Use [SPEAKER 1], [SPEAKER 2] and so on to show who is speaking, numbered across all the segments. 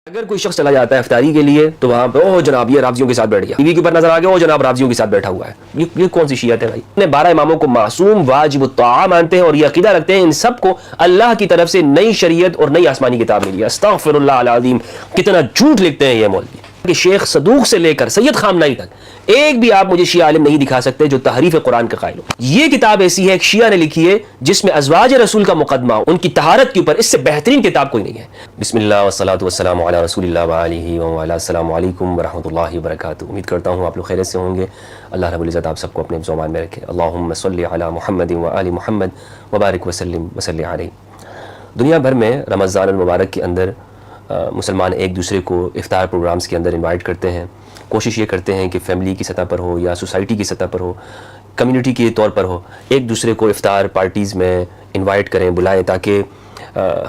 [SPEAKER 1] اگر کوئی شخص چلا جاتا ہے افطاری کے لیے تو وہاں پہ اوہ جناب یہ رافضیوں کے ساتھ بیٹھ گیا، ٹی وی کے اوپر نظر آ گیا اوہ جناب رافضیوں کے ساتھ بیٹھا ہوا ہے۔ یہ کون سی شیعت ہے بھائی؟ اپنے 12 اماموں کو معصوم واجب الطاعہ مانتے ہیں اور یہ عقیدہ رکھتے ہیں ان سب کو اللہ کی طرف سے نئی شریعت اور نئی آسمانی کتاب ملی ہے۔ استغفر اللہ العظیم، کتنا جھوٹ لکھتے ہیں یہ مولوی کہ شیخ صدوق سے لے کر سید خامنہئی تک ایک بھی آپ مجھے شیعہ عالم نہیں دکھا سکتے جو تحریف قرآن کا قائل ہو۔ یہ کتاب ایسی ہے ایک شیعہ نے لکھی ہے جس میں ازواج رسول کا مقدمہ ان کی طہارت کے اوپر اس سے بہترین کتاب کوئی نہیں ہے۔ بسم اللہ والصلاۃ والسلام علی رسول اللہ وآلہ وعلی، السلام علیکم ورحمۃ اللہ وبرکاتہ۔ امید کرتا ہوں آپ لوگ خیریت سے ہوں گے۔ اللہ رب العزت آپ سب کو اپنے زمان میں رکھے۔ اللہم صلی علی محمد وآل محمد وبارک وسلم وصلی علیہ۔ دنیا بھر میں رمضان المبارک کے اندر مسلمان ایک دوسرے کو افطار پروگرامز کے اندر انوائٹ کرتے ہیں۔ کوشش یہ کرتے ہیں کہ فیملی کی سطح پر ہو یا سوسائٹی کی سطح پر ہو، کمیونٹی کے طور پر ہو، ایک دوسرے کو افطار پارٹیز میں انوائٹ کریں، بلائیں، تاکہ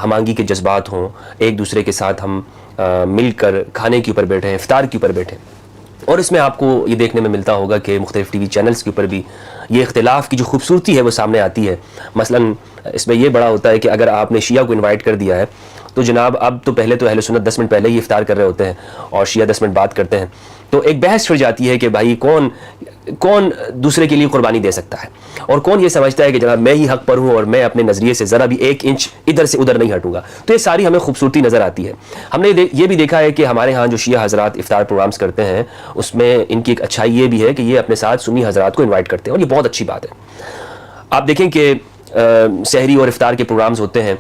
[SPEAKER 1] ہم آہنگی کے جذبات ہوں، ایک دوسرے کے ساتھ ہم مل کر کھانے کے اوپر بیٹھیں، افطار کے اوپر بیٹھیں۔ اور اس میں آپ کو یہ دیکھنے میں ملتا ہوگا کہ مختلف ٹی وی چینلز کے اوپر بھی یہ اختلاف کی جو خوبصورتی ہے وہ سامنے آتی ہے۔ مثلا اس میں یہ بڑا ہوتا ہے کہ اگر آپ نے شیعہ کو انوائٹ کر دیا ہے تو جناب اب تو پہلے تو اہل سنت 10 منٹ پہلے ہی افطار کر رہے ہوتے ہیں اور شیعہ 10 منٹ بعد کرتے ہیں، تو ایک بحث چھڑ جاتی ہے کہ بھائی کون دوسرے کے لیے قربانی دے سکتا ہے، اور کون یہ سمجھتا ہے کہ جناب میں ہی حق پر ہوں اور میں اپنے نظریے سے ذرا بھی 1 انچ ادھر سے ادھر نہیں ہٹوں گا۔ تو یہ ساری ہمیں خوبصورتی نظر آتی ہے۔ ہم نے یہ بھی دیکھا ہے کہ ہمارے ہاں جو شیعہ حضرات افطار پروگرامز کرتے ہیں اس میں ان کی ایک اچھائی یہ بھی ہے کہ یہ اپنے ساتھ سنی حضرات کو انوائٹ کرتے ہیں، اور یہ بہت اچھی بات ہے۔ آپ دیکھیں کہ سحری اور افطار کے پروگرامز ہوتے ہیں،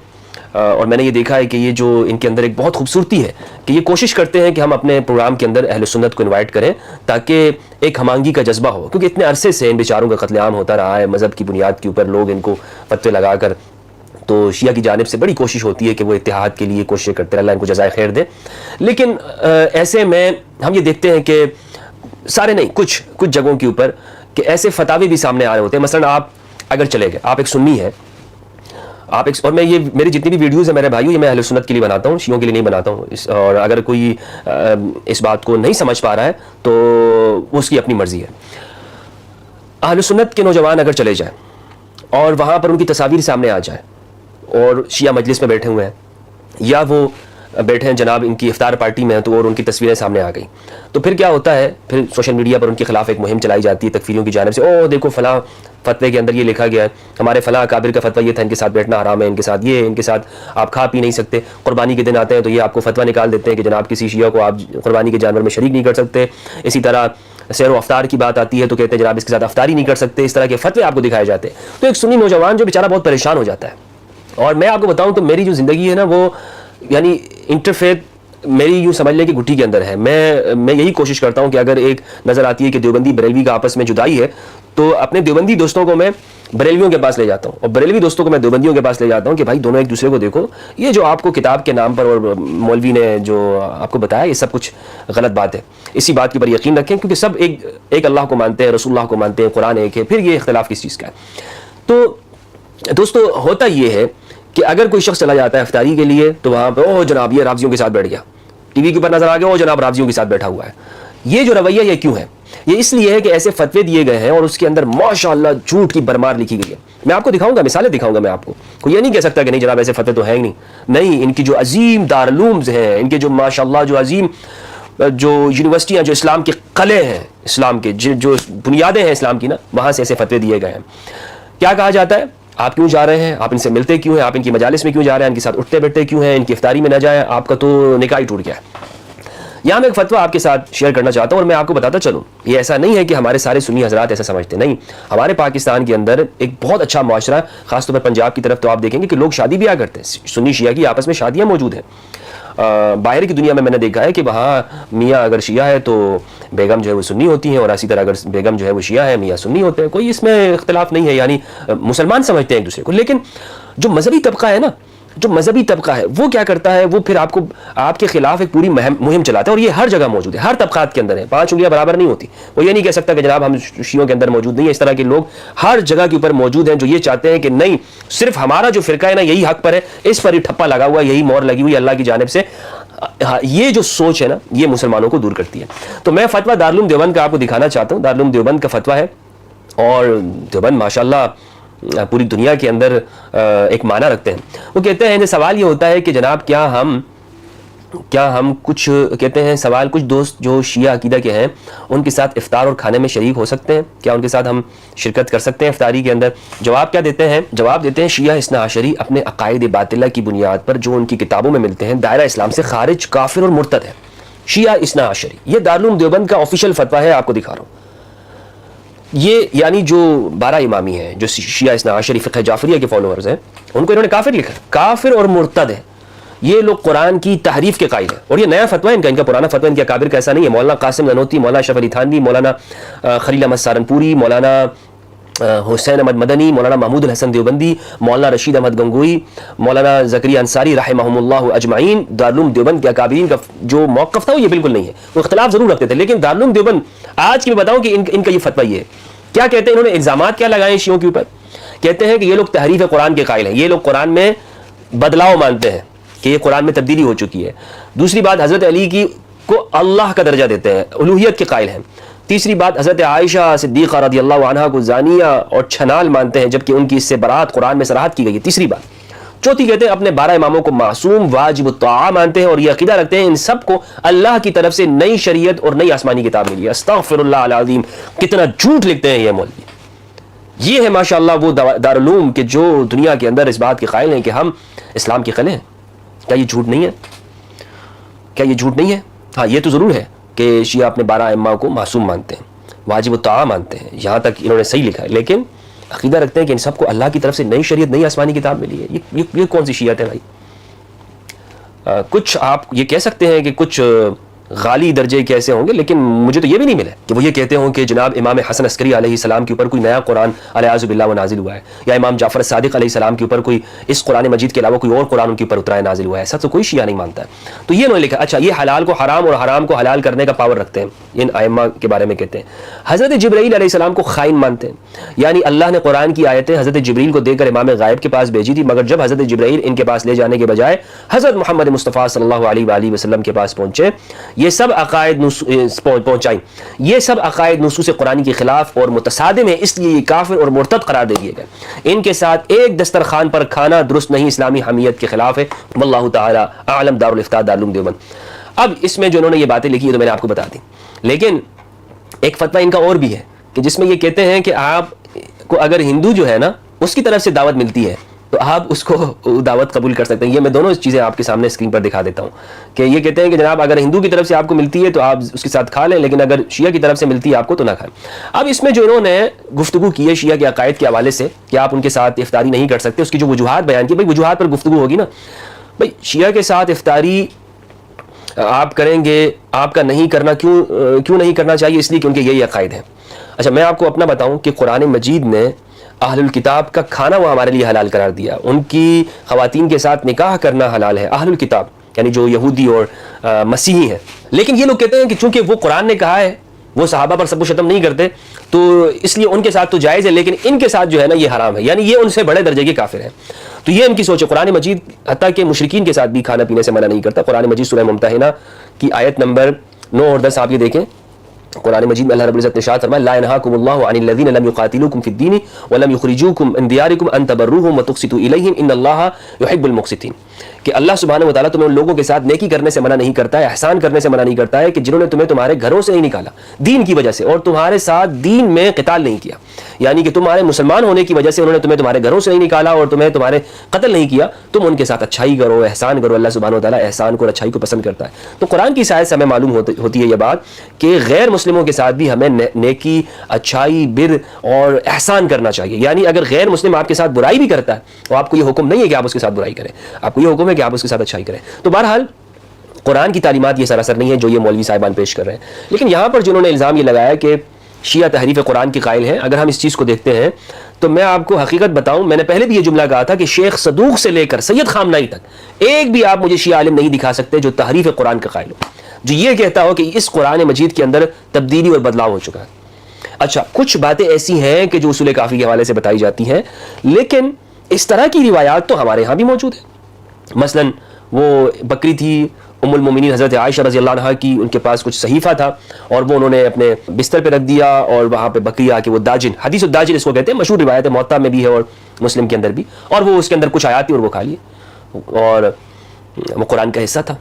[SPEAKER 1] اور میں نے یہ دیکھا ہے کہ یہ جو ان کے اندر ایک بہت خوبصورتی ہے کہ یہ کوشش کرتے ہیں کہ ہم اپنے پروگرام کے اندر اہل سنت کو انوائٹ کریں تاکہ ایک ہم آہنگی کا جذبہ ہو، کیونکہ اتنے عرصے سے ان بیچاروں کا قتل عام ہوتا رہا ہے مذہب کی بنیاد کے اوپر، لوگ ان کو فتوے لگا کر، تو شیعہ کی جانب سے بڑی کوشش ہوتی ہے کہ وہ اتحاد کے لیے کوشش کرتے ہیں، اللہ ان کو جزائے خیر دے۔ لیکن ایسے میں ہم یہ دیکھتے ہیں کہ سارے نہیں، کچھ جگہوں کے اوپر کہ ایسے فتاوی بھی سامنے آ رہے ہوتے ہیں۔ مثلا آپ اگر چلے گئے، آپ ایک سنی ہے، اور میں یہ میری جتنی بھی ویڈیوز ہیں میرے بھائیوں یہ میں اہل سنت کے لیے بناتا ہوں، شیعوں کے لیے نہیں بناتا ہوں، اور اگر کوئی اس بات کو نہیں سمجھ پا رہا ہے تو اس کی اپنی مرضی ہے۔ اہل سنت کے نوجوان اگر چلے جائیں اور وہاں پر ان کی تصاویر سامنے آ جائے اور شیعہ مجلس میں بیٹھے ہوئے ہیں یا وہ بیٹھے ہیں جناب ان کی افطار پارٹی میں تو اور ان کی تصویریں سامنے آ گئیں، تو پھر کیا ہوتا ہے، پھر سوشل میڈیا پر ان کے خلاف ایک مہم چلائی جاتی ہے تکفیریوں کی جانب سے، اوہ دیکھو فلاں فتوے کے اندر یہ لکھا گیا ہے، ہمارے فلاں اکابر کا فتویٰ یہ تھا، ان کے ساتھ بیٹھنا حرام ہے، ان کے ساتھ یہ ہے، ان کے ساتھ آپ کھا پی نہیں سکتے۔ قربانی کے دن آتے ہیں تو یہ آپ کو فتویٰ نکال دیتے ہیں کہ جناب کسی شیعہ کو آپ قربانی کے جانور میں شریک نہیں کر سکتے۔ اسی طرح سیر و افطار کی بات آتی ہے تو کہتے ہیں جناب اس کے ساتھ افطاری نہیں کر سکتے۔ اس طرح کے فتوے آپ کو دکھائے جاتے ہیں، تو ایک سنی نوجوان جو بیچارہ بہت پریشان ہو جاتا ہے۔ اور میں آپ کو بتاؤں تو میری جو زندگی ہے نا وہ یعنی انٹرفیتھ میری یوں سمجھ لیں کہ گھٹی کے اندر ہے۔ میں یہی کوشش کرتا ہوں کہ اگر ایک نظر آتی ہے کہ دیوبندی بریلوی کا آپس میں جدائی ہے تو اپنے دیوبندی دوستوں کو میں بریلویوں کے پاس لے جاتا ہوں اور بریلوی دوستوں کو میں دیوبندیوں کے پاس لے جاتا ہوں کہ بھائی دونوں ایک دوسرے کو دیکھو، یہ جو آپ کو کتاب کے نام پر اور مولوی نے جو آپ کو بتایا یہ سب کچھ غلط بات ہے، اسی بات کے پر یقین رکھیں، کیونکہ سب ایک اللہ کو مانتے ہیں، رسول اللہ کو مانتے ہیں، قرآن ایک ہے، پھر یہ اختلاف کس چیز کا ہے۔ تو دوستو ہوتا یہ ہے کہ اگر کوئی شخص چلا جاتا ہے افطاری کے لیے تو وہاں پہ اوہ جناب یہ رافضیوں کے ساتھ بیٹھ گیا، ٹی وی کے اوپر نظر آ گیا اوہ جناب رافضیوں کے ساتھ بیٹھا ہوا ہے۔ یہ جو رویہ یہ کیوں ہے؟ یہ اس لیے ہے کہ ایسے فتوے دیے گئے ہیں اور اس کے اندر ماشاءاللہ جھوٹ کی برمار لکھی گئی ہے۔ میں آپ کو دکھاؤں گا، مثالیں دکھاؤں گا میں آپ کو، کوئی یہ نہیں کہہ سکتا کہ نہیں جناب ایسے فتوے تو ہیں ہی نہیں۔ ان کی جو عظیم دارالعلومز ہیں، ان کے جو ماشاءاللہ جو عظیم جو یونیورسٹیاں، جو اسلام کے قلعے ہیں، اسلام کے جو بنیادیں ہیں اسلام کی نا، وہاں سے ایسے فتوے دیے گئے ہیں۔ کیا کہا جاتا ہے؟ آپ کیوں جا رہے ہیں؟ آپ ان سے ملتے کیوں ہیں؟ آپ ان کی مجالس میں کیوں جا رہے ہیں؟ ان کے ساتھ اٹھتے بیٹھتے کیوں ہیں؟ ان کی افطاری میں نہ جائیں، آپ کا تو نکاح ہی ٹوٹ گیا ہے۔ یہاں میں ایک فتویٰ آپ کے ساتھ شیئر کرنا چاہتا ہوں اور میں آپ کو بتاتا چلوں، یہ ایسا نہیں ہے کہ ہمارے سارے سنی حضرات ایسا سمجھتے، نہیں، ہمارے پاکستان کے اندر ایک بہت اچھا معاشرہ ہے، خاص طور پر پنجاب کی طرف تو آپ دیکھیں گے کہ لوگ شادی بیاہ کرتے ہیں، سنی شیعہ کی آپس میں شادیاں موجود ہیں۔ باہر کی دنیا میں نے دیکھا ہے کہ وہاں میاں اگر شیعہ ہے تو بیگم جو ہے وہ سنی ہوتی ہیں، اور اسی طرح اگر بیگم جو ہے وہ شیعہ ہے میاں سنی ہوتے ہیں، کوئی اس میں اختلاف نہیں ہے، یعنی مسلمان سمجھتے ہیں ایک دوسرے کو۔ لیکن جو مذہبی طبقہ ہے نا، جو مذہبی طبقہ ہے وہ کیا کرتا ہے، وہ پھر آپ کے خلاف ایک پوری مہم چلاتا ہے، اور یہ ہر جگہ موجود ہے، ہر طبقات کے اندر ہے، 5 انگلیاں برابر نہیں ہوتی۔ وہ یہ نہیں کہہ سکتا کہ جناب ہم شیعوں کے اندر موجود نہیں ہیں، اس طرح کے لوگ ہر جگہ کے اوپر موجود ہیں جو یہ چاہتے ہیں کہ نہیں صرف ہمارا جو فرقہ ہے نا یہی حق پر ہے، اس پر ہی ٹھپا لگا ہوا ہے، یہی مور لگی ہوئی ہے اللہ کی جانب سے۔ یہ جو سوچ ہے نا یہ مسلمانوں کو دور کرتی ہے۔ تو میں فتویٰ دارالعلوم دیوبند کا آپ کو دکھانا چاہتا ہوں۔ دارالعلوم دیوبند کا فتویٰ ہے، اور دیوبند ماشاءاللہ پوری دنیا کے اندر ایک معنی رکھتے ہیں۔ وہ کہتے ہیں، سوال یہ ہوتا ہے کہ جناب کیا ہم کیا ہم کچھ کہتے ہیں سوال، کچھ دوست جو شیعہ عقیدہ کے ہیں ان کے ساتھ افطار اور کھانے میں شریک ہو سکتے ہیں؟ کیا ان کے ساتھ ہم شرکت کر سکتے ہیں افطاری کے اندر؟ جواب کیا دیتے ہیں؟ جواب دیتے ہیں شیعہ اثنا عشری اپنے عقائد باطلہ کی بنیاد پر جو ان کی کتابوں میں ملتے ہیں دائرہ اسلام سے خارج، کافر اور مرتد ہے۔ شیعہ اثنا عشری، یہ دارالعلوم دیوبند کا آفیشیل فتویٰ ہے، آپ کو دکھا رہا ہوں۔ یہ یعنی جو 12 امامی ہیں، جو شیعہ اثنا عشری فقہ جعفریہ کے فالوورز ہیں، ان کو انہوں نے کافر لکھا، کافر اور مرتد ہے۔ یہ لوگ قرآن کی تحریف کے قائل ہیں، اور یہ نیا فتویٰ ان کا پرانا فتویٰ ان کے اکابر کا ایسا نہیں ہے۔ مولانا قاسم نانوتی، مولانا اشرف علی تھانوی، مولانا خلیل احمد سہارنپوری، مولانا حسین احمد مدنی، مولانا محمود الحسن دیوبندی، مولانا رشید احمد گنگوئی، مولانا زکریا انصاری رحمہم اللہ اجمعین، دارالعلوم دیوبند کے اکابرین کا جو موقف تھا وہ یہ بالکل نہیں ہے۔ وہ اختلاف ضرور رکھتے تھے، لیکن دارالعلوم دیوبند آج کی میں بتاؤں کہ ان کا یہ فتویٰ یہ ہے۔ کیا کہتے ہیں انہوں نے؟ الزامات کیا لگائے شیعوں کے اوپر؟ کہتے ہیں کہ یہ لوگ تحریف قرآن کے قائل ہیں، یہ لوگ قرآن میں بدلاؤ مانتے ہیں کہ یہ قرآن میں تبدیلی ہو چکی ہے۔ دوسری بات، حضرت علی کو اللہ کا درجہ دیتے ہیں، الوہیت کے قائل ہیں۔ تیسری بات، حضرت عائشہ صدیقہ رضی اللہ عنہا کو زانیہ اور چھنال مانتے ہیں، جبکہ ان کی اس سے برات قرآن میں صراحت کی گئی ہے۔ تیسری بات۔ چوتھی کہتے ہیں اپنے 12 اماموں کو معصوم واجب الطاعہ مانتے ہیں اور یہ عقیدہ رکھتے ہیں ان سب کو اللہ کی طرف سے نئی شریعت اور نئی آسمانی کتاب ملی ہے۔ استغفر اللہ العظیم، کتنا جھوٹ لکھتے ہیں یہ مولوی۔ یہ ہے ماشاءاللہ وہ دارالعلوم کہ جو دنیا کے اندر اس بات کے قائل ہیں کہ ہم اسلام کے قلعے ہیں۔ کیا یہ جھوٹ نہیں ہے؟ کیا یہ جھوٹ نہیں ہے؟ ہاں، یہ تو ضرور ہے کہ شیعہ اپنے 12 ائمہ کو معصوم مانتے ہیں، واجب الطاعہ مانتے ہیں، یہاں تک انہوں نے صحیح لکھا ہے، لیکن عقیدہ رکھتے ہیں کہ ان سب کو اللہ کی طرف سے نئی شریعت، نئی آسمانی کتاب ملی ہے۔ یہ کون سی شیعت ہے بھائی؟ کچھ آپ یہ کہہ سکتے ہیں کہ کچھ غالی درجے کے ایسے ہوں گے، لیکن مجھے تو یہ بھی نہیں ملا کہ وہ یہ کہتے ہوں کہ جناب امام حسن عسکری علیہ السلام کے اوپر کوئی نیا قرآن علیہ باللہ وہ نازل ہوا ہے، یا امام جعفر صادق علیہ السلام کے اوپر کوئی اس قرآن مجید کے علاوہ کوئی اور قرآن ان کے اوپر اترا نازل ہوا ہے۔ ایسا تو کوئی شیعہ نہیں مانتا ہے۔ تو یہ انہوں نے لکھا، اچھا، یہ حلال کو حرام اور حرام کو حلال کرنے کا پاور رکھتے ہیں، ان ائمہ کے بارے میں کہتے ہیں۔ حضرت جبرائیل علیہ السلام کو خائن مانتے ہیں، یعنی اللہ نے قرآن کی آیتیں حضرت جبرائیل کو دے کر امام غائب کے پاس بھیجی تھی، مگر جب حضرت جبرائیل ان کے پاس لے جانے کے بجائے حضرت محمد مصطفیٰ صلی اللہ علیہ وآلہ وسلم کے پاس پہنچے، یہ سب عقائد پہنچائیں، یہ سب عقائد نصوص قرآن کے خلاف اور متصادم ہیں، اس لیے یہ کافر اور مرتد قرار دے دیے گئے۔ ان کے ساتھ ایک دسترخوان پر کھانا درست نہیں، اسلامی حمیت کے خلاف ہے۔ واللہ تعالی اعلم۔ دارالفتاء دارالعلوم دیوبند۔ اب اس میں جو انہوں نے یہ باتیں لکھی ہے تو میں نے آپ کو بتا دی، لیکن ایک فتویٰ ان کا اور بھی ہے کہ جس میں یہ کہتے ہیں کہ آپ کو اگر ہندو جو ہے نا اس کی طرف سے دعوت ملتی ہے تو آپ اس کو دعوت قبول کر سکتے ہیں۔ یہ میں دونوں چیزیں آپ کے سامنے اسکرین پر دکھا دیتا ہوں کہ یہ کہتے ہیں کہ جناب اگر ہندو کی طرف سے آپ کو ملتی ہے تو آپ اس کے ساتھ کھا لیں، لیکن اگر شیعہ کی طرف سے ملتی ہے آپ کو تو نہ کھائیں۔ اب اس میں جو انہوں نے گفتگو کی ہے شیعہ کے عقائد کے حوالے سے کہ آپ ان کے ساتھ افطاری نہیں کر سکتے، اس کی جو وجوہات بیان کی، بھائی وجوہات پر گفتگو ہوگی نا، بھائی شیعہ کے ساتھ افطاری آپ کریں گے، آپ کا نہیں کرنا کیوں نہیں کرنا چاہیے؟ اس لیے کہ ان کے یہی عقائد ہیں۔ اچھا، میں آپ کو اپنا بتاؤں کہ قرآن مجید نے اہل الکتاب کا کھانا وہ ہمارے لیے حلال قرار دیا، ان کی خواتین کے ساتھ نکاح کرنا حلال ہے، اہل الکتاب یعنی جو یہودی اور مسیحی ہیں۔ لیکن یہ لوگ کہتے ہیں کہ چونکہ وہ قرآن نے کہا ہے، وہ صحابہ پر سب و شتم نہیں کرتے، تو اس لیے ان کے ساتھ تو جائز ہے، لیکن ان کے ساتھ جو ہے نا یہ حرام ہے، یعنی یہ ان سے بڑے درجے کے کافر ہیں۔ تو یہ ان کی سوچ ہے۔ قرآن مجید حتیٰ کہ مشرکین کے ساتھ بھی کھانا پینے سے منع نہیں کرتا۔ قرآن مجید سورہ ممتحنہ کی آیت نمبر 9 اور 10 آپ یہ دیکھیں، قرآن مجید میں اللہ رب العزت نے ارشاد فرمایا لا ينهاكم الله عن الذين لم يقاتلوكم في الدين ولم يخرجوكم من دياركم ان تبروهم وتقسطوا اليهم ان الله يحب المقسطين، کہ اللہ سبحانہ و تعالیٰ تمہیں ان لوگوں کے ساتھ نیکی کرنے سے منع نہیں کرتا ہے، احسان کرنے سے منع نہیں کرتا ہے کہ جنہوں نے تمہیں تمہارے گھروں سے نہیں نکالا دین کی وجہ سے اور تمہارے ساتھ دین میں قتال نہیں کیا، یعنی کہ تمہارے مسلمان ہونے کی وجہ سے انہوں نے تمہیں تمہارے گھروں سے نہیں نکالا اور تمہیں تمہارے قتل نہیں کیا، تم ان کے ساتھ اچھائی کرو، احسان کرو۔ اللہ سبحانہ و تعالیٰ احسان کو اور اچھائی کو پسند کرتا ہے۔ تو قرآن کی آیت سے ہمیں معلوم ہوتی ہے یہ بات کہ غیر مسلموں کے ساتھ بھی ہمیں نیکی، اچھائی، بر اور احسان کرنا چاہیے۔ یعنی اگر غیر مسلم آپ کے ساتھ برائی بھی کرتا ہے تو آپ کو یہ حکم نہیں ہے کہ آپ اس کے ساتھ برائی کریں، آپ کو یہ حکم ہے کہ آپ اس کے ساتھ اچھائی کریں۔ تو بہرحال قرآن کی تعلیمات یہ سراسر نہیں ہے جو یہ مولوی صاحبان پیش کر رہے ہیں، لیکن یہاں پر جنہوں نے الزام یہ لگایا کہ شیعہ تحریف قرآن کے قائل ہیں، اگر ہم اس چیز کو دیکھتے ہیں تو میں آپ کو حقیقت بتاؤں، میں نے پہلے بھی یہ جملہ کہا تھا کہ شیخ صدوق سے لے کر سید خامنائی تک ایک بھی آپ مجھے شیعہ عالم نہیں دکھا سکتے جو تحریف قرآن کا قائل ہو، جو یہ کہتا ہو کہ اس قرآن مجید کے اندر تبدیلی اور بدلاؤ ہو چکا ہے۔ اچھا، کچھ باتیں ایسی ہیں کہ جو اصول کافی کے حوالے سے بتائی جاتی ہیں، لیکن اس طرح کی روایات تو ہمارے ہاں بھی موجود ہیں۔ مثلا وہ بکری تھی ام المومنین حضرت عائشہ رضی اللہ عنہا کی، ان کے پاس کچھ صحیفہ تھا اور وہ انہوں نے اپنے بستر پہ رکھ دیا اور وہاں پہ بکری آ کے وہ داجن، حدیث الداجن اس کو کہتے ہیں، مشہور روایت ہے، موطا میں بھی ہے اور مسلم کے اندر بھی، اور وہ اس کے اندر کچھ آیات تھی اور وہ کھا لیے اور وہ قرآن کا حصہ تھا۔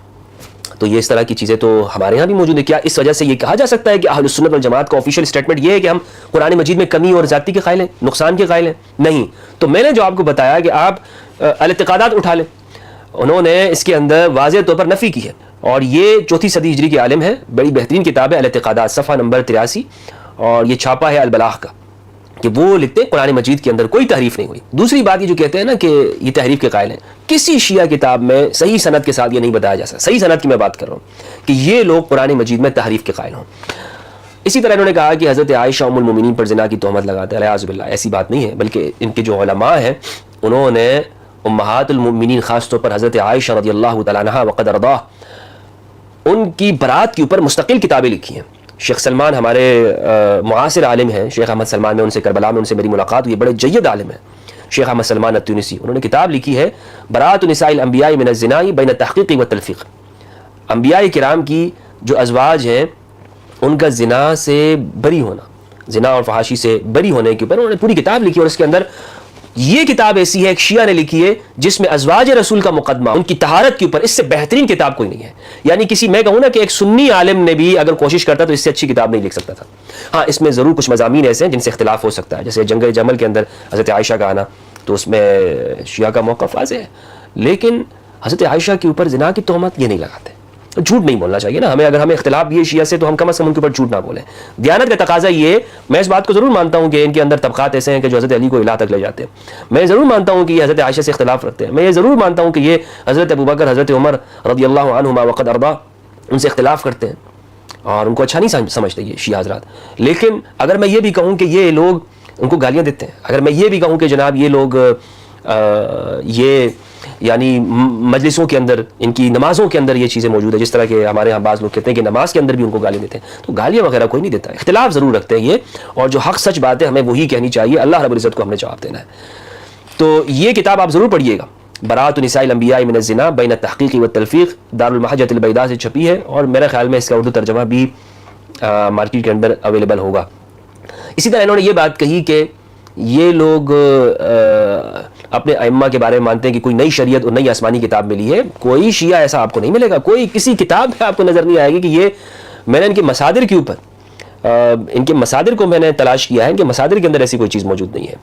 [SPEAKER 1] تو یہ اس طرح کی چیزیں تو ہمارے ہاں بھی موجود ہے. کیا اس وجہ سے یہ کہا جا سکتا ہے کہ اہل السنت والجماعت کا آفیشیل اسٹیٹمنٹ یہ ہے کہ ہم قرآن مجید میں کمی اور زیادتی کے قائل ہیں, نقصان کے قائل ہیں؟ نہیں. تو میں نے جو آپ کو بتایا کہ آپ الاعتقادات اٹھا لیں, انہوں نے اس کے اندر واضح طور پر نفی کی ہے, اور یہ 4 صدی ہجری کے عالم ہے, بڑی بہترین کتاب ہے الاعتقادات, صفحہ نمبر 83, اور یہ چھاپا ہے البلاغ کا, کہ وہ لکھتے ہیں قرآن مجید کے اندر کوئی تحریف نہیں ہوئی. دوسری بات یہ جو کہتے ہیں نا کہ یہ تحریف کے قائل ہیں, کسی شیعہ کتاب میں صحیح سند کے ساتھ یہ نہیں بتایا جا سکتا, صحیح سند کی میں بات کر رہا ہوں, کہ یہ لوگ قرآن مجید میں تحریف کے قائل ہوں. اسی طرح انہوں نے کہا کہ حضرت عائشہ ام المومنین پر زنا کی تہمت لگاتے ہیں, الیاذ باللہ. ایسی بات نہیں ہے, بلکہ ان کے جو علماء ہیں انہوں نے امہات المؤمنین, خاص طور پر حضرت عائشہ رضی اللہ تعالیٰ عنہا وقد ارضاہ, ان کی برات کے اوپر مستقل کتابیں لکھی ہیں. شیخ سلمان ہمارے معاصر عالم ہیں, شیخ احمد سلمان, میں ان سے کربلا میں ان سے میری ملاقات ہوئی, بڑے جید عالم ہیں شیخ احمد سلمان التونسی. انہوں نے کتاب لکھی ہے برات نساء الانبیاء من الزنا بین التحقیق والتلفیق. انبیاء کرام کی جو ازواج ہیں ان کا زنا سے بری ہونا, زنا اور فحاشی سے بری ہونے کے اوپر انہوں نے پوری کتاب لکھی. اور اس کے اندر یہ کتاب ایسی ہے, ایک شیعہ نے لکھی ہے, جس میں ازواج رسول کا مقدمہ, ان کی طہارت کے اوپر, اس سے بہترین کتاب کوئی نہیں ہے. یعنی کسی, میں کہوں نا کہ ایک سنی عالم نے بھی اگر کوشش کرتا تو اس سے اچھی کتاب نہیں لکھ سکتا تھا. ہاں اس میں ضرور کچھ مضامین ایسے ہیں جن سے اختلاف ہو سکتا ہے, جیسے جنگ جمل کے اندر حضرت عائشہ کا آنا, تو اس میں شیعہ کا موقف واضح ہے, لیکن حضرت عائشہ کے اوپر زنا کی تہمت یہ نہیں لگاتے. جھوٹ نہیں بولنا چاہیے نا ہمیں, اگر ہمیں اختلاف بھی ہے شیعہ سے تو ہم کم از کم ان کے اوپر جھوٹ نہ بولیں. دیانت کا تقاضا یہ, میں اس بات کو ضرور مانتا ہوں کہ ان کے اندر طبقات ایسے ہیں کہ جو حضرت علی کو الہ تک لے جاتے ہیں, میں ضرور مانتا ہوں کہ یہ حضرت عائشہ سے اختلاف رکھتے ہیں, میں یہ ضرور مانتا ہوں کہ یہ حضرت ابوبکر, حضرت عمر رضی اللہ عنہما وقد ارضا, ان سے اختلاف کرتے ہیں اور ان کو اچھا نہیں سمجھتے یہ شیعہ حضرات. لیکن اگر میں یہ بھی کہوں کہ یہ لوگ ان کو گالیاں دیتے ہیں, اگر میں یہ بھی کہوں کہ جناب یہ لوگ یہ یعنی مجلسوں کے اندر, ان کی نمازوں کے اندر یہ چیزیں موجود ہیں, جس طرح کہ ہمارے ہاں بعض لوگ کہتے ہیں کہ نماز کے اندر بھی ان کو گالیاں دیتے ہیں, تو گالیاں وغیرہ کوئی نہیں دیتا. اختلاف ضرور رکھتے ہیں یہ, اور جو حق سچ بات ہے ہمیں وہی کہنی چاہیے, اللہ رب العزت کو ہم نے جواب دینا ہے. تو یہ کتاب آپ ضرور پڑھیے گا, برات نساء الانبیاء من الزنا بین التحقیق والتلفیق, دار المحجۃ البیضاء سے چھپی ہے, اور میرے خیال میں اس کا اردو ترجمہ بھی مارکیٹ کے اندر اویلیبل ہوگا. اسی طرح انہوں نے یہ بات کہی کہ یہ لوگ اپنے ائمہ کے بارے میں مانتے ہیں کہ کوئی نئی شریعت اور نئی آسمانی کتاب ملی ہے. کوئی شیعہ ایسا آپ کو نہیں ملے گا, کوئی کسی کتاب میں آپ کو نظر نہیں آئے گی کہ یہ, میں نے ان کے مصادر کے اوپر, ان کے مصادر کو میں نے تلاش کیا ہے, ان کے مصادر کے اندر ایسی کوئی چیز موجود نہیں ہے.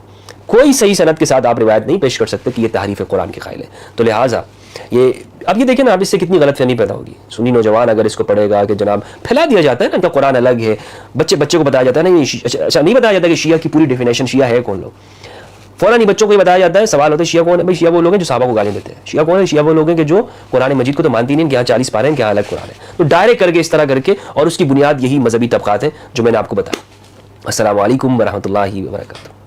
[SPEAKER 1] کوئی صحیح سند کے ساتھ آپ روایت نہیں پیش کر سکتے کہ یہ تحریف قرآن کے قائل ہے. تو لہٰذا یہ اب یہ دیکھیں نا, اب اس سے کتنی غلط فہمی پیدا ہوگی. سنی نوجوان اگر اس کو پڑھے گا کہ جناب پھیلا دیا جاتا ہے نا, ان کا قرآن الگ ہے, بچے کو بتایا جاتا ہے نا, اچھا نہیں بتایا جاتا کہ شیعہ کی پوری ڈیفینیشن, شیعہ ہے کون لوگ, فوراً ہی بچوں کو یہ بتایا جاتا ہے. سوال ہوتا ہے شیعہ کون ہے؟ بھائی شیعہ وہ لوگ ہیں جو صحابہ کو گالیاں دیتے ہیں. شیعہ کون ہے؟ شیعہ وہ لوگ ہیں کہ جو قرآن مجید کو تو مانتی نہیں, کہ یہاں 40 پارے ہیں, کہ یہاں الگ قرآن ہے. تو ڈائریکٹ کر کے اس طرح کر کے, اور اس کی بنیاد یہی مذہبی طبقات ہیں جو میں نے آپ کو بتایا. السلام علیکم ورحمۃ اللہ وبرکاتہ.